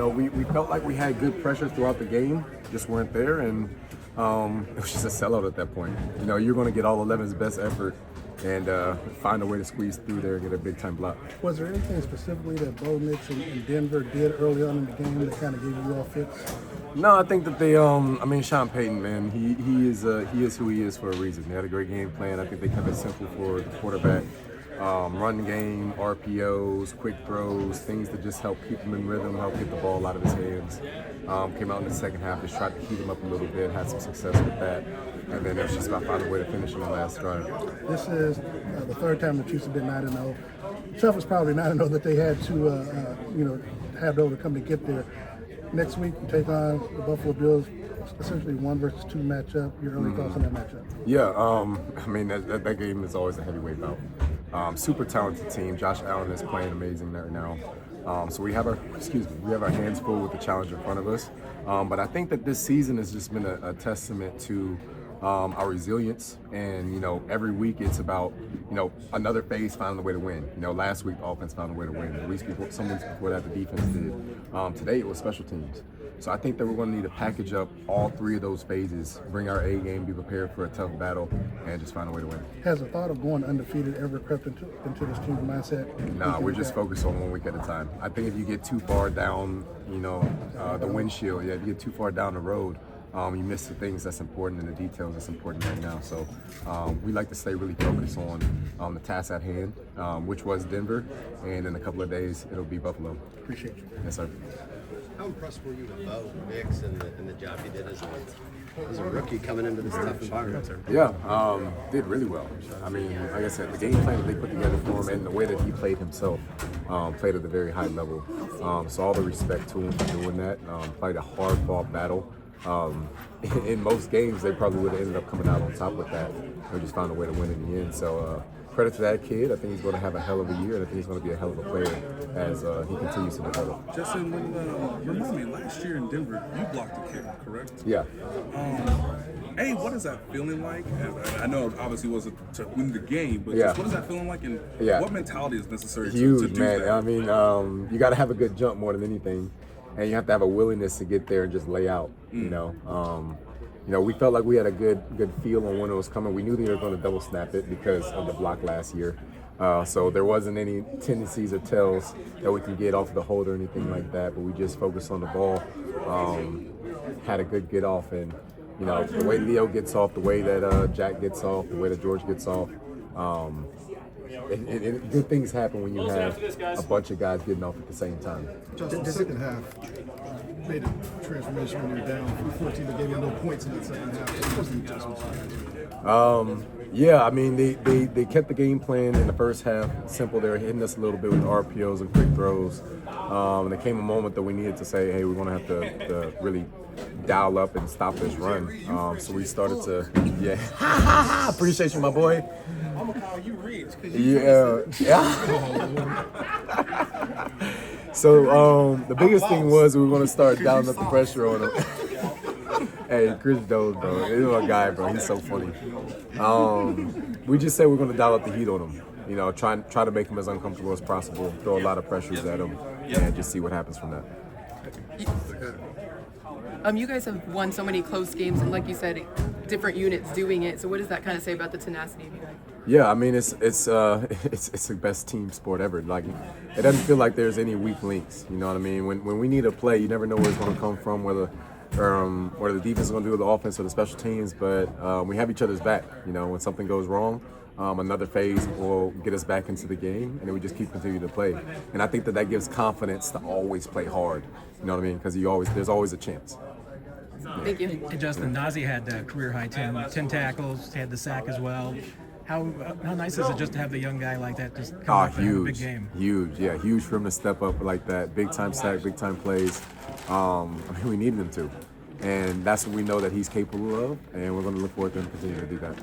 we felt like we had good pressure throughout the game, just weren't there, and it was just a sellout at that point. You're going to get all 11's best effort and find a way to squeeze through there and get a big-time block. Was there anything specifically that Bo Nix and Denver did early on in the game that kind of gave you all fits? No, I think that they, Sean Payton, man, he is who he is for a reason. They had a great game plan. I think they kept it simple for the quarterback. Run game, RPOs, quick throws, things that just help keep him in rhythm, help get the ball out of his hands. Came out in the second half, just tried to heat him up a little bit, had some success with that. And then it was just about finding a way to finish in the last drive. This is the third time the Chiefs have been 9-0. Toughest probably 9-0 that they had to, have to overcome to get there. Next week, you take on the Buffalo Bills, essentially 1 versus 2 matchup. Your early thoughts on that matchup? Yeah, that game is always a heavyweight bout. Super talented team. Josh Allen is playing amazing right now. So we have our hands full with the challenge in front of us. But I think that this season has just been a testament to our resilience, and every week it's about another phase finding a way to win. Last week the offense found a way to win. The weeks before, some weeks before that, the defense did. Today it was special teams. So I think that we're going to need to package up all 3 of those phases, bring our A game, be prepared for a tough battle, and just find a way to win. Has the thought of going undefeated ever crept into this team's mindset? Nah, we're just focused on 1 week at a time. I think if you get too far down, the windshield, if you get too far down the road, you miss the things that's important and the details that's important right now. So we like to stay really focused on the task at hand, which was Denver, and in a couple of days it'll be Buffalo. Appreciate you. Yes, sir. How impressed were you with Bo Nix and the job he did as a rookie coming into this tough environment? Yeah, did really well. Like I said, the game plan that they put together for him and the way that he played himself, played at a very high level. So all the respect to him for doing that. Played a hard-fought battle. In most games, they probably would have ended up coming out on top with that. They just found a way to win in the end. So credit to that kid. I think he's going to have a hell of a year, and I think he's going to be a hell of a player as he continues to develop. Justin, remind me, last year in Denver, you blocked a kick, correct? Yeah. What is that feeling like? And I know it obviously wasn't to win the game, but Yeah. just what is that feeling like, and what mentality is necessary to Huge, do man. that? You got to have a good jump more than anything, and you have to have a willingness to get there and just lay out. We felt like we had a good feel on when it was coming. We knew they were going to double snap it because of the block last year. So there wasn't any tendencies or tells that we could get off the hold or anything like that, but we just focused on the ball, had a good get off, and the way Leo gets off, the way that Jack gets off, the way that George gets off, good things happen when you have a bunch of guys getting off at the same time. Justin, the second half made a transformation when you were down 14. They gave you no points in that second half. What was the adjustments? They kept the game plan in the first half simple. They were hitting us a little bit with RPOs and quick throws. And there came a moment that we needed to say, hey, we're going to have to really dial up and stop this run. So we started to, appreciate you, my boy. I'm gonna call you Reid. So the biggest thing was we were going to start dialing up the pressure on him. Hey, Chris Doe, bro. He's my guy, bro. He's so funny. We just said we're going to dial up the heat on him. Try to make him as uncomfortable as possible, throw a lot of pressures at him, and just see what happens from that. You guys have won so many close games, and like you said, different units doing it. So what does that kind of say about the tenacity of you guys? Yeah, it's the best team sport ever. Like, it doesn't feel like there's any weak links. You know what I mean? When we need a play, you never know where it's going to come from, whether the defense is going to do with the offense or the special teams. But we have each other's back. When something goes wrong, another phase will get us back into the game, and then we just keep continuing to play. And I think that gives confidence to always play hard. You know what I mean? Because there's always a chance. Thank you. And Justin, Nazi had career high 10 tackles, had the sack as well. How nice is it just to have a young guy like that just come up and have a big game? Huge, yeah, huge for him to step up like that. Big time sack, big time plays. We needed him to. And that's what we know that he's capable of, and we're going to look forward to him continuing to do that.